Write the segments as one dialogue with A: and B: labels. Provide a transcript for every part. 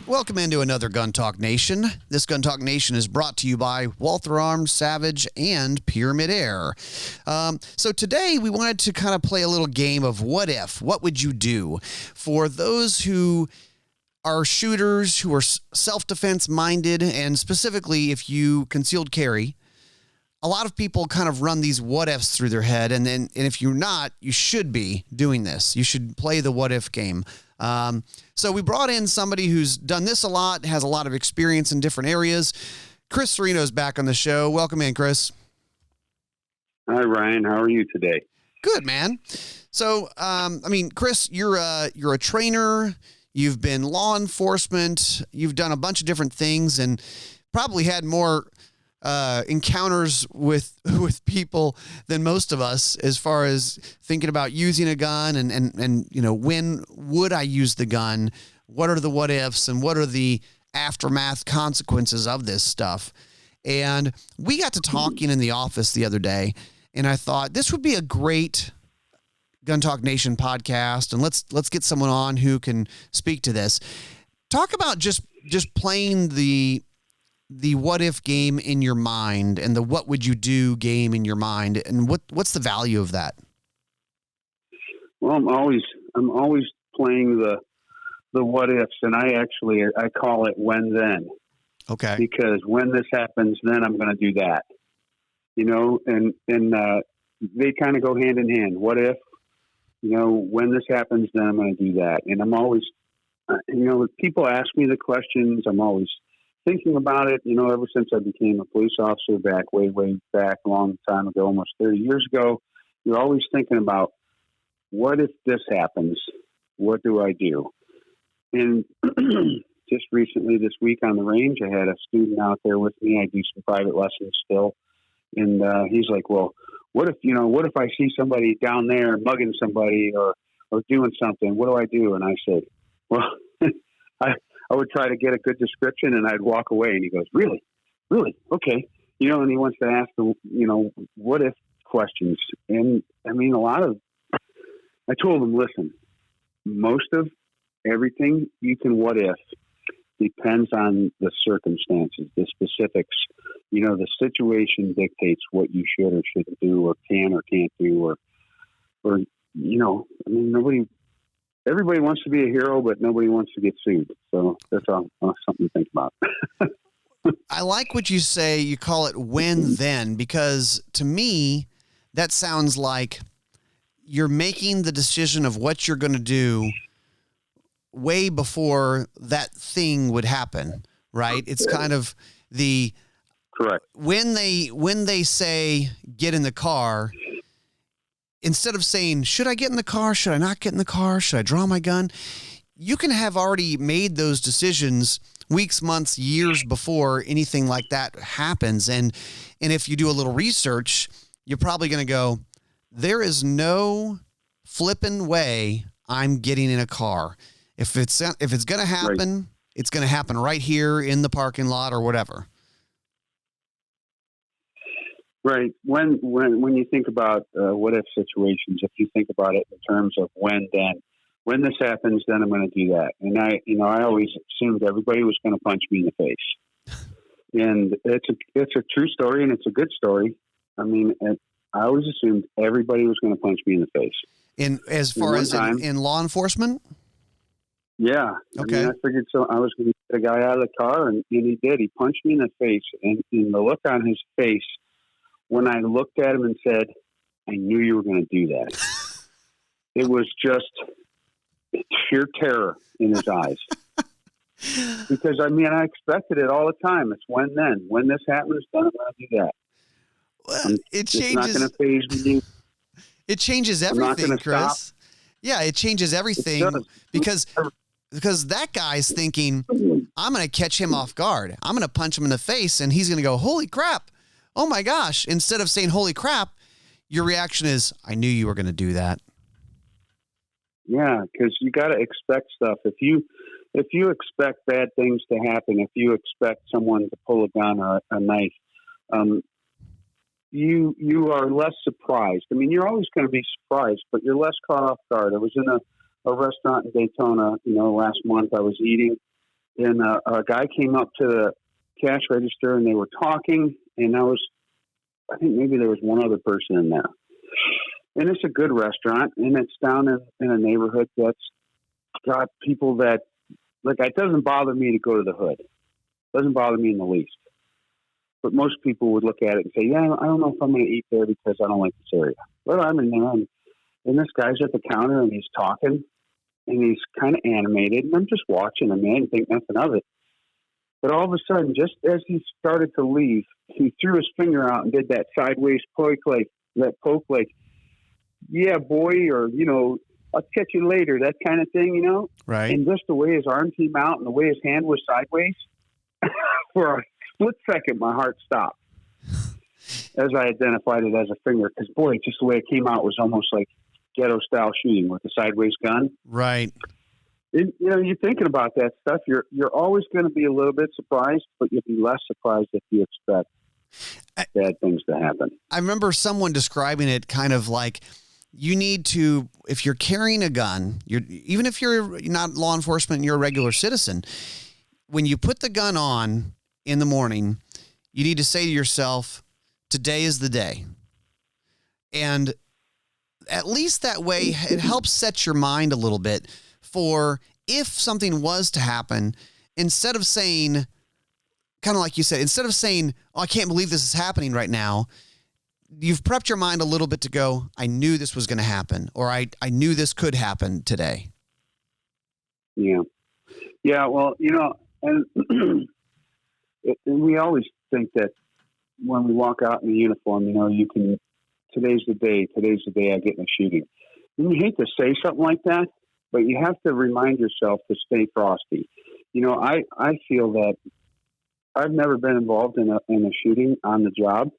A: Welcome into another Gun Talk Nation. This Gun Talk Nation is brought to you by Walther Arms, Savage, and Pyramyd Air. So today we wanted to kind of play a little game of what if, what would you do? For those who are shooters, who are self-defense minded, and specifically if you concealed carry, a lot of people kind of run these what ifs through their head. And if you're not, you should be doing this. You should play the what if game. So we brought in somebody who's done this a lot, has a lot of experience in different areas. Chris Cerino is back on the show. Welcome in, Chris.
B: Hi, Ryan. How are you today?
A: Good, man. So, Chris, you're a trainer. You've been law enforcement. You've done a bunch of different things and probably had more encounters with people than most of us as far as thinking about using a gun and you know, when would I use the gun? What are the what ifs and what are the aftermath consequences of this stuff? And we got to talking in the office the other day, and I thought this would be a great Gun Talk Nation podcast, and let's get someone on who can speak to this. Talk about just playing the what if game in your mind and the what would you do game in your mind, and what's the value of that?
B: Well, I'm always playing the what ifs, and I call it when then.
A: Okay.
B: Because when this happens, then I'm going to do that. You know, and they kind of go hand in hand. What if, you know, when this happens, then I'm going to do that. And I'm always, when people ask me the questions, I'm always thinking about it, ever since I became a police officer way back, a long time ago, almost 30 years ago. You're always thinking about, what if this happens? What do I do? And just recently this week on the range, I had a student out there with me. I do some private lessons still. And he's like, well, what if I see somebody down there mugging somebody or doing something? What do I do? And I said, well, I would try to get a good description and I'd walk away. And he goes, really? Okay. And he wants to ask the, what if questions. And I told him, listen, most of everything you can what if depends on the circumstances, the specifics. The situation dictates what you should or shouldn't do or can or can't do everybody wants to be a hero, but nobody wants to get sued. So that's all, something to think about.
A: I like what you say. You call it when then, because to me, that sounds like you're making the decision of what you're going to do way before that thing would happen, right? It's kind of the
B: correct.
A: When they say get in the car, instead of saying, should I get in the car? Should I not get in the car? Should I draw my gun? You can have already made those decisions weeks, months, years before anything like that happens. And if you do a little research, you're probably going to go, there is no flipping way I'm getting in a car. If it's going to happen, right, it's going to happen right here in the parking lot or whatever.
B: Right. When you think about what if situations, if you think about it in terms of when this happens, then I'm going to do that. And I always assumed everybody was going to punch me in the face. And it's a true story and it's a good story. I always assumed everybody was going to punch me in the face.
A: In law enforcement?
B: Yeah.
A: Okay.
B: I figured I was going to get a guy out of the car and he did. He punched me in the face, and the look on his face when I looked at him and said, I knew you were going to do that. It was just sheer terror in his eyes. Because, I expected it all the time. It's when this happens, then I'm going to do that.
A: Well, it's
B: not going to phase me.
A: It changes everything, Chris. Stop. Yeah, it changes everything because that guy's thinking, I'm going to catch him off guard. I'm going to punch him in the face, and he's going to go, holy crap. Oh my gosh. Instead of saying, holy crap, your reaction is, I knew you were going to do that.
B: Yeah. Cause you got to expect stuff. If you expect bad things to happen, if you expect someone to pull a gun or a knife, you are less surprised. You're always going to be surprised, but you're less caught off guard. I was in a restaurant in Daytona, last month. I was eating and a guy came up to the cash register, and they were talking, and I think maybe there was one other person in there. And it's a good restaurant, and it's down in a neighborhood that's got people that, like, it doesn't bother me to go to the hood. It doesn't bother me in the least. But most people would look at it and say, yeah, I don't know if I'm going to eat there because I don't like this area. Well, I'm in there, and this guy's at the counter, and he's talking, and he's kind of animated, and I'm just watching him, and I didn't think nothing of it. But all of a sudden, just as he started to leave, he threw his finger out and did that sideways poke, like, yeah, boy, or, I'll catch you later, that kind of thing,
A: Right.
B: And just the way his arm came out and the way his hand was sideways, for a split second, my heart stopped as I identified it as a finger. Because, boy, just the way it came out was almost like ghetto-style shooting with a sideways gun.
A: Right.
B: You're thinking about that stuff. You're always going to be a little bit surprised, but you'll be less surprised if you expect bad things to happen.
A: I remember someone describing it kind of like, you need to, if you're carrying a gun, even if you're not law enforcement and you're a regular citizen, when you put the gun on in the morning, you need to say to yourself, today is the day. And at least that way, it helps set your mind a little bit for if something was to happen, instead of saying, kind of like you said, instead of saying, oh, I can't believe this is happening right now, you've prepped your mind a little bit to go, I knew this was going to happen, or I knew this could happen today.
B: Yeah. Yeah. Well, and we always think that when we walk out in the uniform, today's the day I get in a shooting. And you hate to say something like that, but you have to remind yourself to stay frosty. I feel that I've never been involved in a shooting on the job.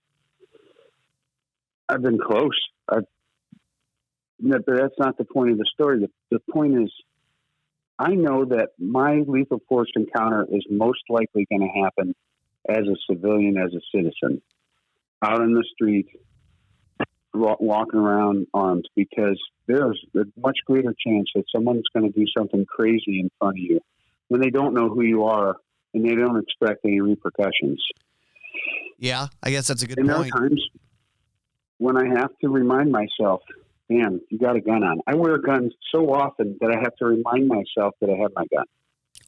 B: I've been close. But that's not the point of the story. The point is, I know that my lethal force encounter is most likely going to happen as a civilian, as a citizen, out in the street, walking around armed, because there's a much greater chance that someone's going to do something crazy in front of you when they don't know who you are and they don't expect any repercussions.
A: Yeah, I guess that's a good
B: point.
A: point.
B: There are times when I have to remind myself, damn, you got a gun on. I wear guns so often that I have to remind myself that I have my gun.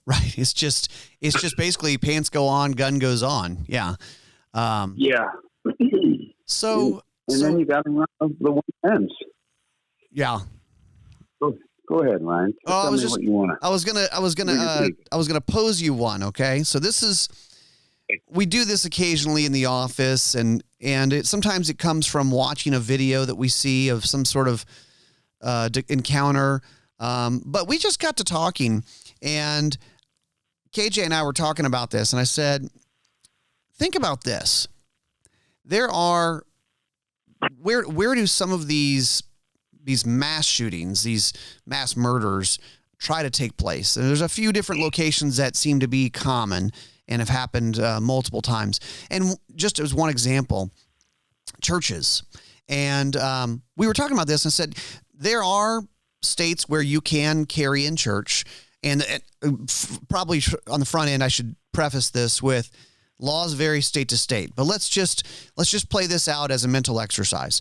A: Right. It's just basically pants go on, gun goes on. Yeah.
B: Yeah.
A: So
B: then you got to run the one ends.
A: Yeah.
B: Go ahead, Ryan. Tell me what you want.
A: I was gonna pose you one. Okay. So we do this occasionally in the office, and sometimes it comes from watching a video that we see of some sort of encounter. But we just got to talking, and KJ and I were talking about this, and I said, think about this. There are, where do some of these mass shootings, these mass murders try to take place? And there's a few different locations that seem to be common and have happened multiple times. And just as one example, churches. And we were talking about this and said, there are states where you can carry in church. And probably on the front end, I should preface this with, laws vary state to state, but let's just play this out as a mental exercise.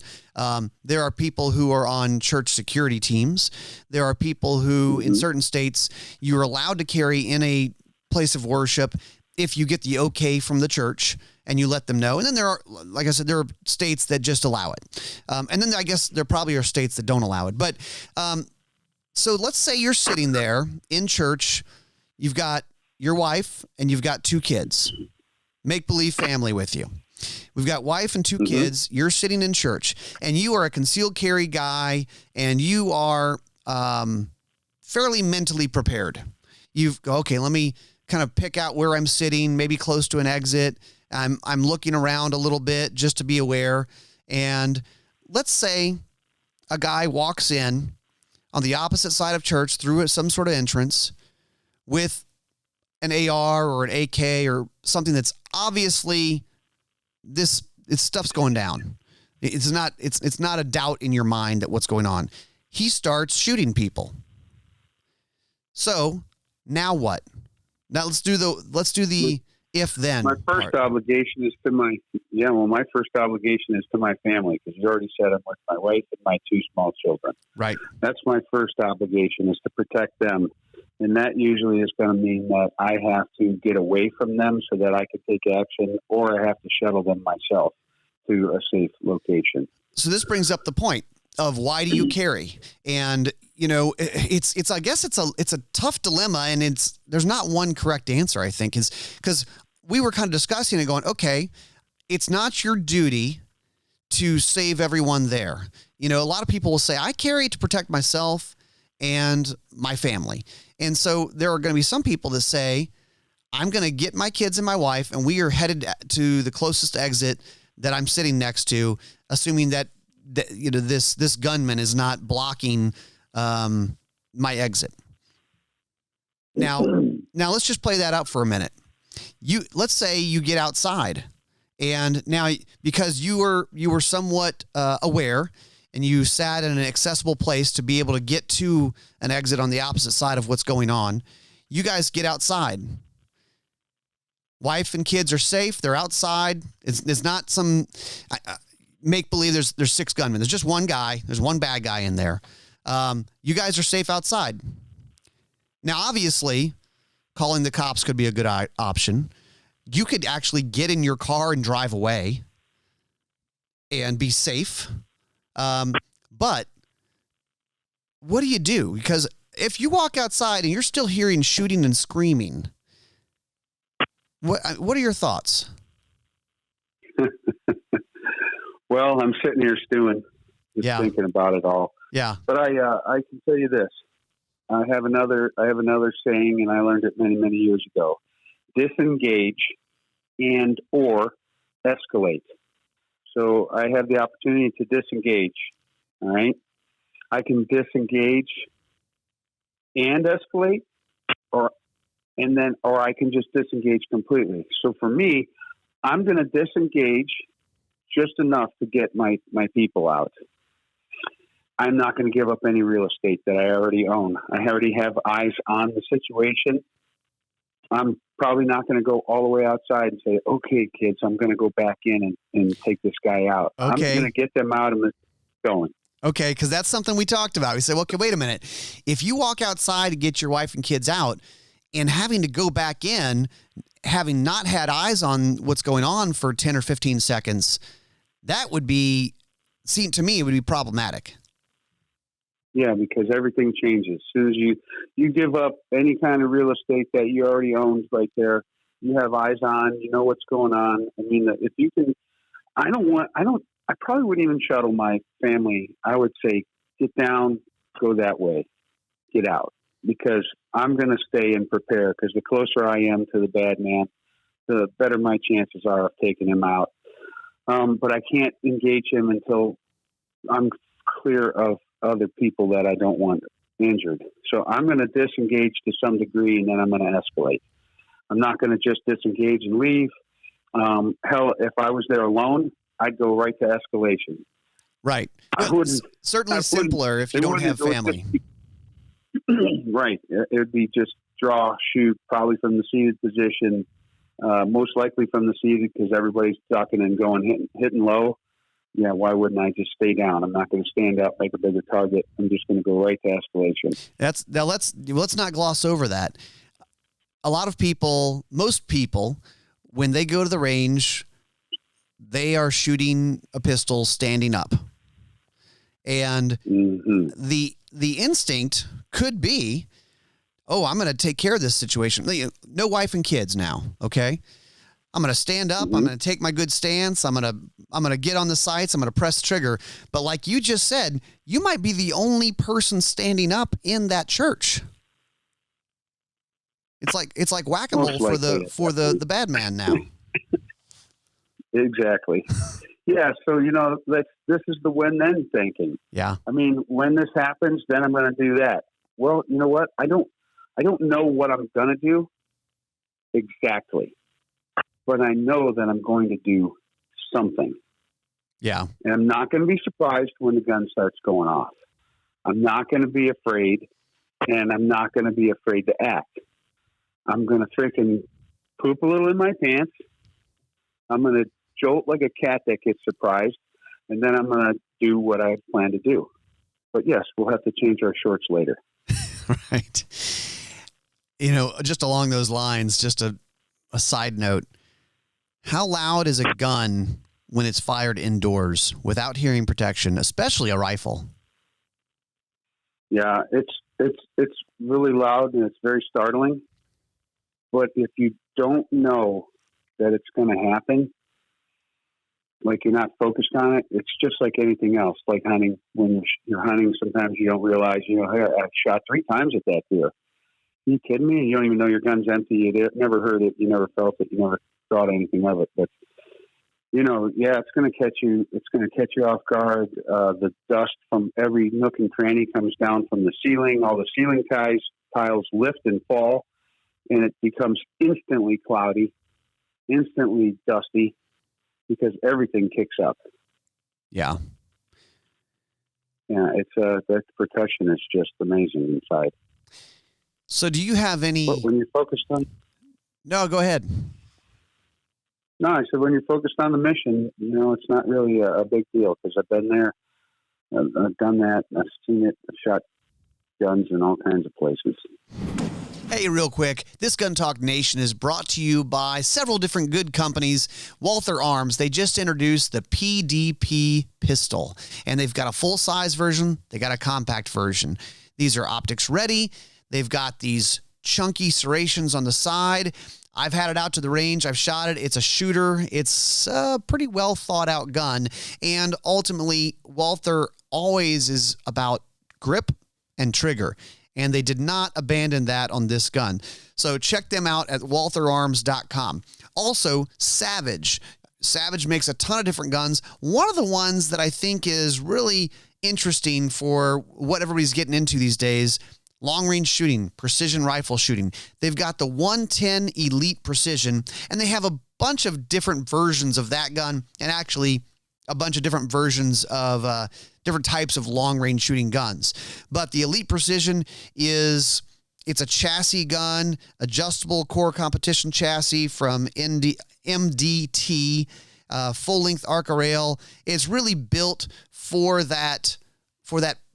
A: There are people who are on church security teams. There are people who, in certain states, you're allowed to carry in a place of worship if you get the okay from the church and you let them know. And then there are, like I said, there are states that just allow it. And then I guess there probably are states that don't allow it. But so let's say you're sitting there in church. You've got your wife and you've got two kids. Make-believe family with you. We've got wife and two kids. You're sitting in church, and you are a concealed carry guy, and you are fairly mentally prepared. Okay, let me kind of pick out where I'm sitting, maybe close to an exit. I'm looking around a little bit just to be aware. And let's say a guy walks in on the opposite side of church through some sort of entrance with an AR or an AK or something that's obviously stuff's going down. It's not a doubt in your mind that what's going on. He starts shooting people. So now what? Now let's do the if then.
B: My first obligation is to my family, because you already said I'm with my wife and my 2 small children.
A: Right.
B: That's my first obligation, is to protect them. And that usually is going to mean that I have to get away from them so that I can take action, or I have to shuttle them myself to a safe location.
A: So this brings up the point of, why do you carry? And it's I guess it's a tough dilemma, and there's not one correct answer, I think, is because we were kind of discussing it going, okay, it's not your duty to save everyone there. A lot of people will say, I carry to protect myself and my family. And so there are going to be some people that say, I'm going to get my kids and my wife, and we are headed to the closest exit that I'm sitting next to, assuming that this gunman is not blocking my exit. Now let's just play that out for a minute. Let's say you get outside, and now, because you were somewhat aware, and you sat in an accessible place to be able to get to an exit on the opposite side of what's going on, you guys get outside. Wife and kids are safe. They're outside. It's not some make believe there's 6 gunmen. There's just one guy. There's one bad guy in there. You guys are safe outside. Now, obviously, calling the cops could be a good option. You could actually get in your car and drive away and be safe. But what do you do? Because if you walk outside and you're still hearing shooting and screaming, what are your thoughts?
B: Well, I'm sitting here stewing, thinking about it all.
A: Yeah.
B: But I can tell you this. I have another saying, and I learned it many, many years ago. Disengage and or escalate. So I have the opportunity to disengage. All right. I can disengage and escalate, or I can just disengage completely. So for me, I'm going to disengage just enough to get my people out. I'm not going to give up any real estate that I already own. I already have eyes on the situation. I'm probably not going to go all the way outside and say, okay, kids, I'm going to go back in and take this guy out.
A: Okay.
B: I'm going to get them out and going.
A: Okay, because that's something we talked about. We said, well, okay, wait a minute. If you walk outside to get your wife and kids out and having to go back in, having not had eyes on what's going on for 10 or 15 seconds, that would be, to me, it would be problematic.
B: Yeah, because everything changes. As soon as you give up any kind of real estate that you already owned right there, you have eyes on, you know what's going on. I mean, if you can, I probably wouldn't even shuttle my family. I would say, get down, go that way, get out, because I'm going to stay and prepare, because the closer I am to the bad man, the better my chances are of taking him out. But I can't engage him until I'm clear of other people that I don't want injured. So I'm going to disengage to some degree, and then I'm going to escalate. I'm not going to just disengage and leave. Hell, if I was there alone, I'd go right to escalation.
A: Right. Certainly simpler if you don't have family.
B: Right. It would be just draw, shoot, probably from the seated position, most likely from the seated, because everybody's ducking and going, hitting low. Yeah, why wouldn't I just stay down? I'm not going to stand up, make a bigger target. I'm just going to go right to escalation.
A: Let's not gloss over that. A lot of people, most people, when they go to the range, they are shooting a pistol standing up. And the instinct could be, oh, I'm going to take care of this situation. No wife and kids now, okay? I'm going to stand up. I'm going to take my good stance. I'm going to get on the sights. I'm going to press the trigger. But like you just said, you might be the only person standing up in that church. It's like whack-a-mole for the bad man now.
B: Exactly. Yeah. So, this is the when-then thinking.
A: Yeah.
B: I mean, when this happens, then I'm going to do that. Well, you know what? I don't know what I'm going to do exactly, but I know that I'm going to do something.
A: Yeah.
B: And I'm not going to be surprised when the gun starts going off. I'm not going to be afraid, and I'm not going to be afraid to act. I'm going to freaking poop a little in my pants. I'm going to jolt like a cat that gets surprised. And then I'm going to do what I plan to do. But yes, we'll have to change our shorts later.
A: Right. You know, just along those lines, just a side note, how loud is a gun when it's fired indoors without hearing protection, especially a rifle?
B: Yeah, it's really loud and it's very startling. But if you don't know that it's going to happen, like you're not focused on it, it's just like anything else. Like hunting, when you're hunting, sometimes you don't realize, hey, I've shot 3 times at that deer. Are you kidding me? You don't even know your gun's empty. You never heard it. You never felt it. You never thought anything of it. But, it's going to catch you. It's going to catch you off guard. The dust from every nook and cranny comes down from the ceiling. All the ceiling tiles lift and fall, and it becomes instantly cloudy, instantly dusty, because everything kicks up.
A: Yeah.
B: Yeah, that percussion is just amazing inside.
A: So do you have any...
B: But when you're focused on...
A: No, go ahead.
B: No, I said when you're focused on the mission, it's not really a big deal, because I've been there, I've done that, I've seen it, I've shot guns in all kinds of places.
A: Hey, real quick, this Gun Talk Nation is brought to you by several different good companies. Walther Arms, they just introduced the PDP pistol, and they've got a full-size version, they got a compact version. These are optics ready. They've got these chunky serrations on the side. I've had it out to the range. I've shot it. It's a shooter. It's a pretty well thought out gun. And ultimately, Walther always is about grip and trigger. And they did not abandon that on this gun. So check them out at waltherarms.com. Also, Savage. Savage makes a ton of different guns. One of the ones that I think is really interesting for what everybody's getting into these days, long-range shooting, precision rifle shooting. They've got the 110 Elite Precision, and they have a bunch of different versions of that gun, and actually a bunch of different versions of different types of long-range shooting guns. But the Elite Precision it's a chassis gun, adjustable core competition chassis from MDT, full-length Arca rail. It's really built for that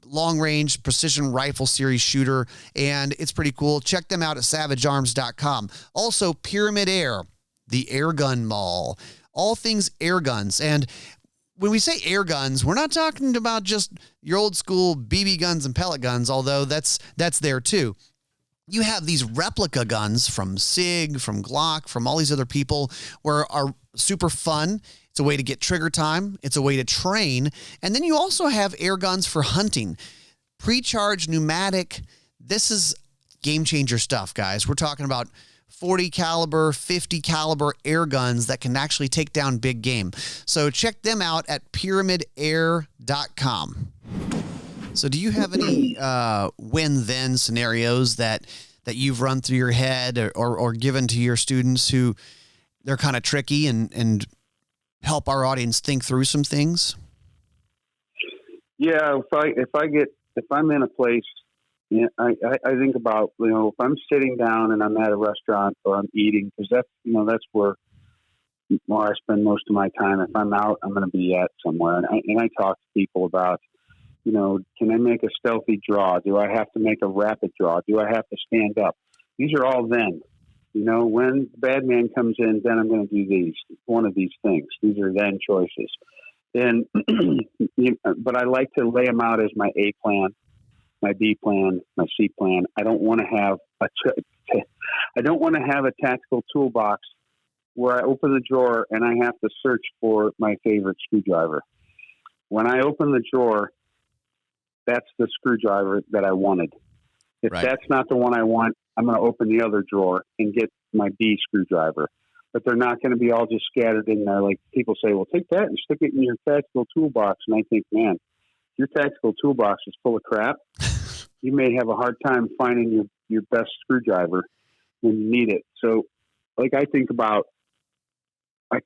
A: long-range precision rifle series shooter, and it's pretty cool. Check them out at savagearms.com. Also, Pyramyd Air, the air gun mall, all things air guns. And when we say air guns, we're not talking about just your old school BB guns and pellet guns, although that's there too. You have these replica guns from SIG, from Glock, from all these other people where are super fun. It's a way to get trigger time. It's a way to train. And then you also have air guns for hunting. Pre-charged pneumatic. This is game changer stuff, guys. We're talking about 40 caliber, 50 caliber air guns that can actually take down big game. So check them out at pyramydair.com. So do you have any win-then scenarios that you've run through your head or given to your students who they're kind of tricky and help our audience think through some things?
B: Yeah, if I'm in a place, I think about, if I'm sitting down and I'm at a restaurant or I'm eating, because that's where I spend most of my time. If I'm out, I'm going to be at somewhere, and I talk to people about, can I make a stealthy draw? Do I have to make a rapid draw? Do I have to stand up? These are all then. When the bad man comes in, then I'm going to do one of these things. These are then choices. And, but I like to lay them out as my A plan, my B plan, my C plan. I don't want to have a tactical toolbox where I open the drawer and I have to search for my favorite screwdriver. When I open the drawer, that's the screwdriver that I wanted. If that's not the one I want, I'm going to open the other drawer and get my B screwdriver. But they're not going to be all just scattered in there. Like people say, well, take that and stick it in your tactical toolbox. And I think, man, if your tactical toolbox is full of crap, you may have a hard time finding your best screwdriver when you need it. So, like, I think about, oh,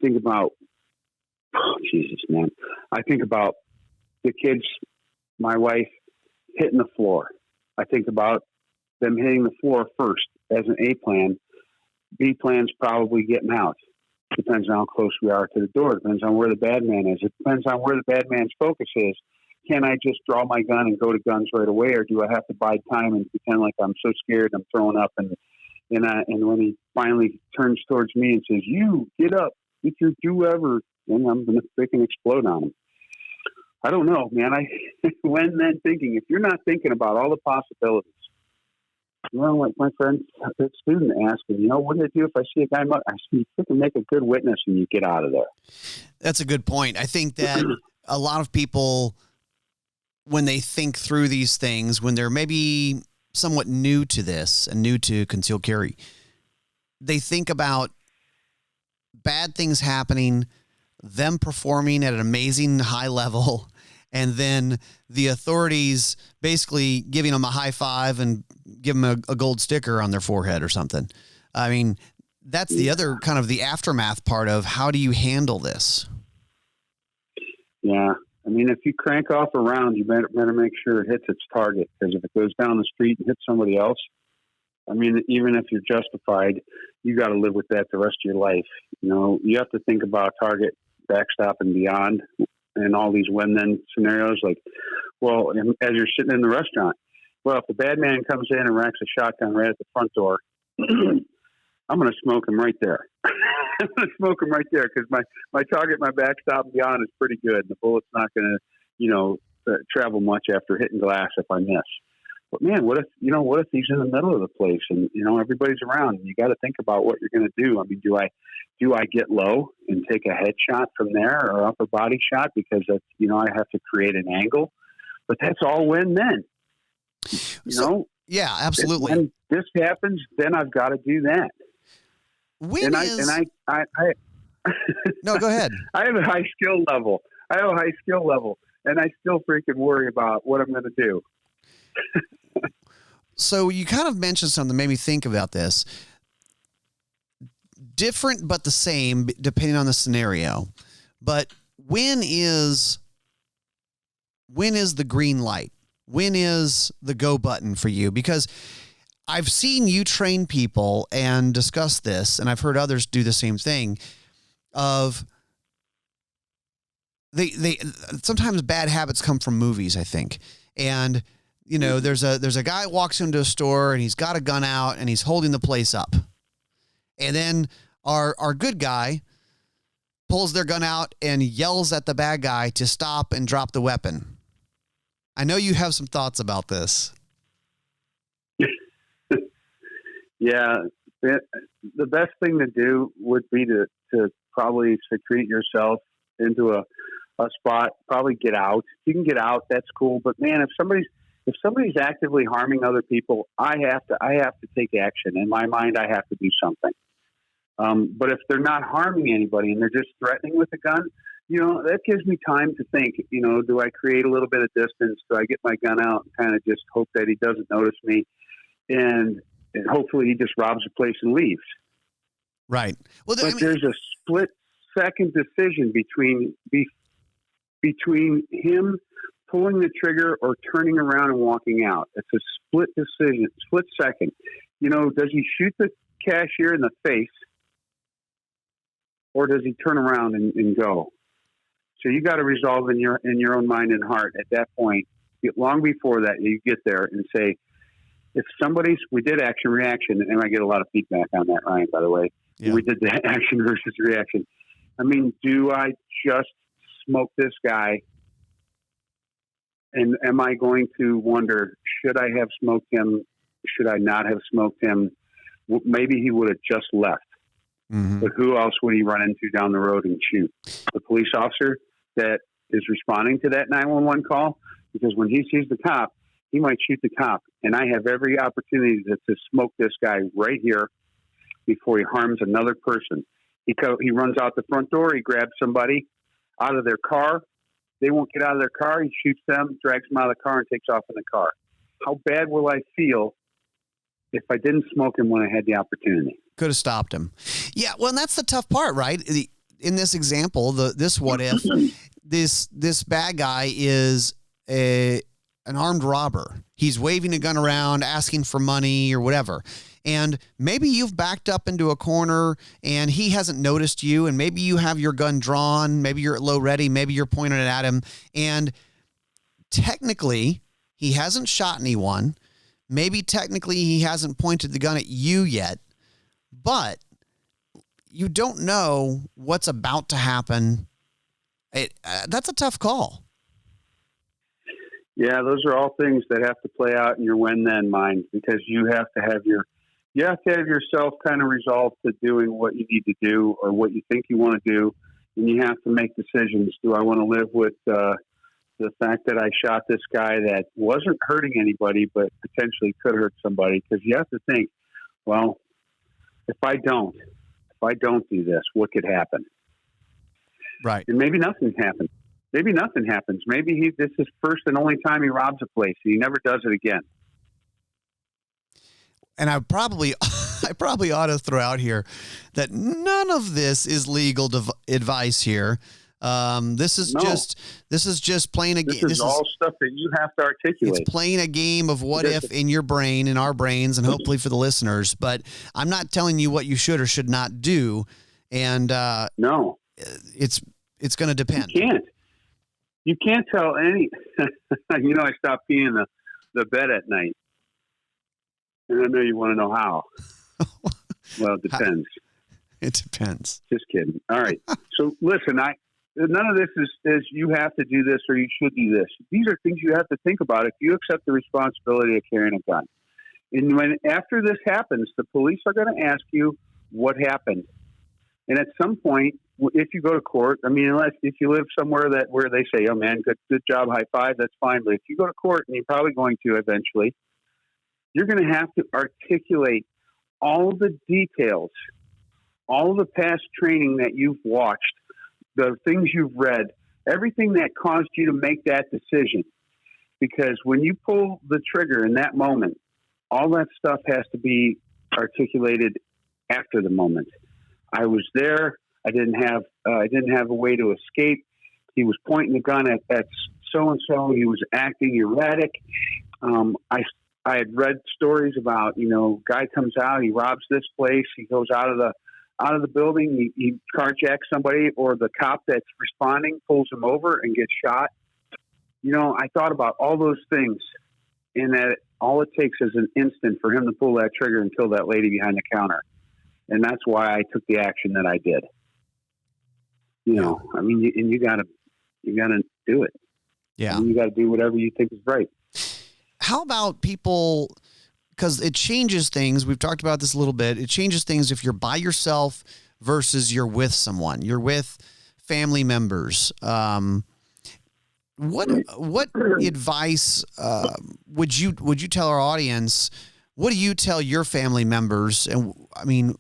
B: Jesus, man. I think about the kids, my wife, hitting the floor. I think about them hitting the floor first as an A plan, B plan's probably getting out. Depends on how close we are to the door. Depends on where the bad man is. It depends on where the bad man's focus is. Can I just draw my gun and go to guns right away, or do I have to bide time and pretend like I'm so scared I'm throwing up? And when he finally turns towards me and says, "You get up, get your do-ever," then I'm going to freaking explode on him. I don't know, man. When then thinking, if you're not thinking about all the possibilities, like my friend, the student asked me, what do I do if I see a guy? I said, you freaking make a good witness and you get out of there.
A: That's a good point. I think that a lot of people, when they think through these things, when they're maybe somewhat new to this and new to concealed carry, they think about bad things happening, them performing at an amazing high level, and then the authorities basically giving them a high five and give them a gold sticker on their forehead or something. I mean, that's the other kind of the aftermath part of how do you handle this?
B: Yeah. I mean, if you crank off a round, you better make sure it hits its target, because if it goes down the street and hits somebody else, I mean, even if you're justified, you got to live with that the rest of your life. You have to think about target, backstop, and beyond, and all these when-then scenarios. Like, well, as you're sitting in the restaurant, well, if the bad man comes in and racks a shotgun right at the front door, I'm going to smoke him right there. I'm going to smoke him right there, because my target, my backstop, and beyond is pretty good. The bullet's not going to, travel much after hitting glass if I miss. But man, what if he's in the middle of the place and, everybody's around? You got to think about what you're going to do. I mean, do I get low and take a headshot from there, or upper body shot, because that's, I have to create an angle? But that's all when then.
A: Yeah, absolutely.
B: When this happens, then I've got to do that.
A: No, go ahead.
B: I have a high skill level, and I still freaking worry about what I'm going to do.
A: So you kind of mentioned something that made me think about this. Different but the same, depending on the scenario. But when is the green light? When is the go button for you? Because I've seen you train people and discuss this, and I've heard others do the same thing. Of they sometimes bad habits come from movies, I think, and there's a guy walks into a store and he's got a gun out and he's holding the place up, and then our good guy pulls their gun out and yells at the bad guy to stop and drop the weapon. I know you have some thoughts about this.
B: Yeah, the best thing to do would be to probably secrete yourself into a spot, probably get out. If you can get out, that's cool. But man, if somebody's actively harming other people, I have to take action. In my mind, I have to do something. But if they're not harming anybody and they're just threatening with a gun, that gives me time to think, do I create a little bit of distance? Do I get my gun out and kind of just hope that he doesn't notice me? And hopefully he just robs the place and leaves.
A: Right. Well,
B: there's a split second decision between him pulling the trigger or turning around and walking out. It's a split decision, split second. Does he shoot the cashier in the face, or does he turn around and go? So you got to resolve in your own mind and heart at that point. Long before that, you get there and say, if we did action reaction, and I get a lot of feedback on that, Ryan, by the way. Yeah. We did the action versus reaction. I mean, do I just smoke this guy? And am I going to wonder, should I have smoked him? Should I not have smoked him? Maybe he would have just left. Mm-hmm. But who else would he run into down the road and shoot? The police officer that is responding to that 911 call? Because when he sees the cop, he might shoot the cop. And I have every opportunity to smoke this guy right here before he harms another person. He runs out the front door. He grabs somebody out of their car. They won't get out of their car. He shoots them, drags them out of the car, and takes off in the car. How bad will I feel if I didn't smoke him when I had the opportunity?
A: Could have stopped him. Yeah, well, and that's the tough part, right? In this example, this what if, this bad guy is a an armed robber. He's waving a gun around, asking for money or whatever. And maybe you've backed up into a corner and he hasn't noticed you. And maybe you have your gun drawn. Maybe you're at low ready. Maybe you're pointing it at him. And technically, he hasn't shot anyone. Maybe technically he hasn't pointed the gun at you yet. But you don't know what's about to happen. That's a tough call.
B: Yeah, those are all things that have to play out in your when-then mind, because you have to have yourself kind of resolved to doing what you need to do or what you think you want to do, and you have to make decisions. Do I want to live with the fact that I shot this guy that wasn't hurting anybody but potentially could hurt somebody? Because you have to think, well, if I don't do this, what could happen?
A: Right.
B: And maybe nothing happens. Maybe this is first and only time he robs a place and he never does it again.
A: And I probably ought to throw out here that none of this is legal advice here. This is just playing a game.
B: This is all stuff that you have to articulate.
A: It's playing a game of what if in your brain, in our brains, and hopefully for the listeners. But I'm not telling you what you should or should not do. And
B: no,
A: it's going to depend.
B: You can't tell any. I stopped peeing the bed at night, and I know you want to know how. Well, it depends.
A: It depends.
B: Just kidding. All right. So listen, none of this is you have to do this or you should do this. These are things you have to think about if you accept the responsibility of carrying a gun. And after this happens, the police are going to ask you what happened. And at some point, if you go to court, unless if you live somewhere where they say, "Oh man, good job, high five," that's fine. But if you go to court, and you're probably going to eventually, you're going to have to articulate all the details, all the past training that you've watched, the things you've read, everything that caused you to make that decision. Because when you pull the trigger in that moment, all that stuff has to be articulated after the moment. I was there. I didn't have a way to escape. He was pointing the gun at so-and-so. He was acting erratic. I had read stories about, guy comes out, he robs this place, he goes out of the building, he carjacks somebody, or the cop that's responding pulls him over and gets shot. I thought about all those things, and that all it takes is an instant for him to pull that trigger and kill that lady behind the counter. And that's why I took the action that I did. You gotta do it.
A: Yeah.
B: You gotta do whatever you think is right.
A: How about people, because it changes things. We've talked about this a little bit. It changes things if you're by yourself versus you're with someone. You're with family members. What advice would you tell our audience? What do you tell your family members? And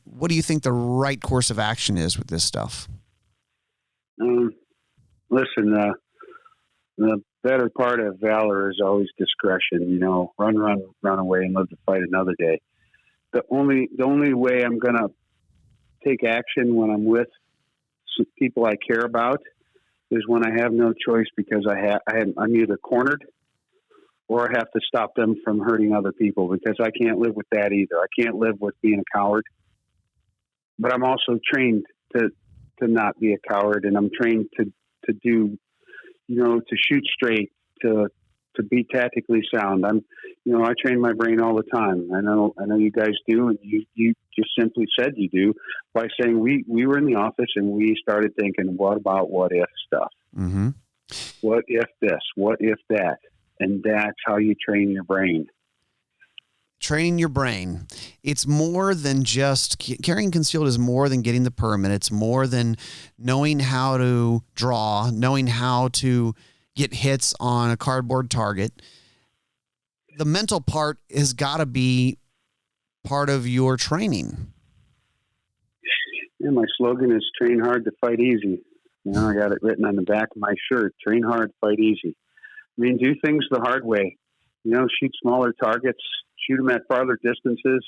A: what do you think the right course of action is with this stuff?
B: Listen, the better part of valor is always discretion. Run away and live to fight another day. The only way I'm going to take action when I'm with people I care about is when I have no choice, because I'm either cornered or I have to stop them from hurting other people, because I can't live with that either. I can't live with being a coward. But I'm also trained to not be a coward, and I'm trained to do, to shoot straight, to be tactically sound. I train my brain all the time. I know you guys do, and you just simply said you do by saying we were in the office and we started thinking, what about what if stuff?
A: Mm-hmm.
B: What if this? What if that? And that's how you train your brain.
A: Training your brain. It's more than just carrying concealed is more than getting the permit. It's more than knowing how to draw, knowing how to get hits on a cardboard target. The mental part has got to be part of your training.
B: Yeah, my slogan is train hard to fight easy. I got it written on the back of my shirt, train hard, fight easy. Do things the hard way. Shoot smaller targets, shoot them at farther distances,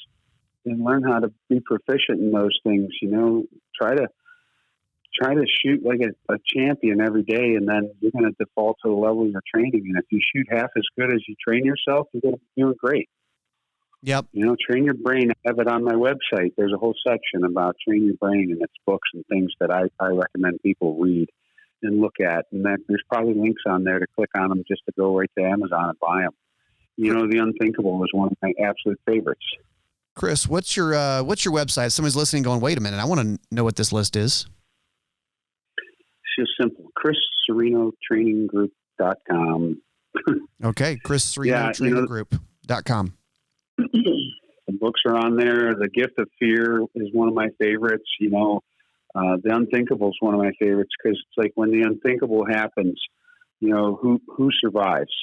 B: and learn how to be proficient in those things. Try try to shoot like a champion every day, and then you're going to default to the level you're training. And if you shoot half as good as you train yourself, you're going to be doing great.
A: Yep.
B: Train your brain. I have it on my website. There's a whole section about train your brain, and it's books and things that I recommend people read and look at. And then there's probably links on there to click on them just to go right to Amazon and buy them. The Unthinkable is one of my absolute favorites.
A: Chris, what's your website? Somebody's listening going, wait a minute, I want to know what this list is.
B: It's just simple. Chris Cerino traininggroup.com.
A: Okay. Chris Cerino traininggroup.com.
B: The books are on there. The Gift of Fear is one of my favorites. The Unthinkable is one of my favorites because it's like when the unthinkable happens, who survives?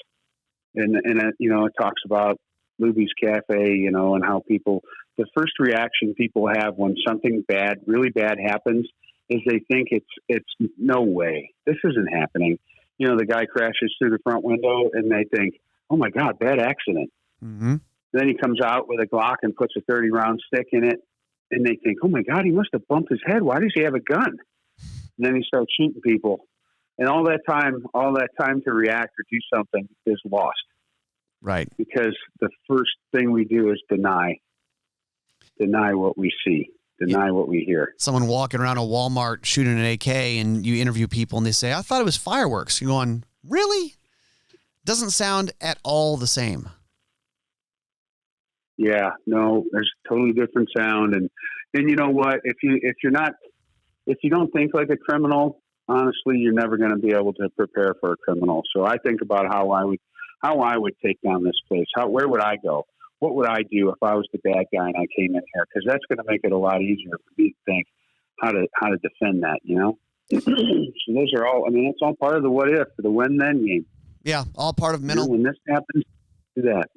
B: And it talks about Luby's Cafe, and how the first reaction people have when something bad, really bad happens is they think it's no way. This isn't happening. The guy crashes through the front window and they think, oh my God, bad accident.
A: Mm-hmm.
B: Then he comes out with a Glock and puts a 30-round stick in it. And they think, oh my God, he must have bumped his head. Why does he have a gun? And then he starts shooting people. And all that time to react or do something is lost.
A: Right.
B: Because the first thing we do is deny what we see, deny what we hear.
A: Someone walking around a Walmart shooting an AK, and you interview people and they say, I thought it was fireworks. You're going, really? Doesn't sound at all the same.
B: Yeah, no, there's a totally different sound. And you know what? If you don't think like a criminal, honestly, you're never going to be able to prepare for a criminal. So I think about how I would take down this place. Where would I go? What would I do if I was the bad guy and I came in here? Because that's going to make it a lot easier for me to think how to defend that, So those are all, it's all part of the what if, the when then game.
A: Yeah, all part of mental.
B: When this happens, do that.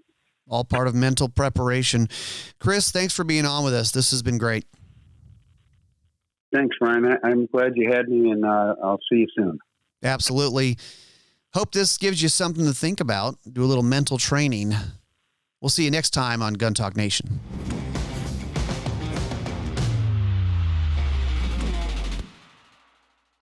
A: All part of mental preparation. Chris, thanks for being on with us. This has been great.
B: Thanks, Ryan. I'm glad you had me, and I'll see you soon.
A: Absolutely. Hope this gives you something to think about. Do a little mental training. We'll see you next time on Gun Talk Nation.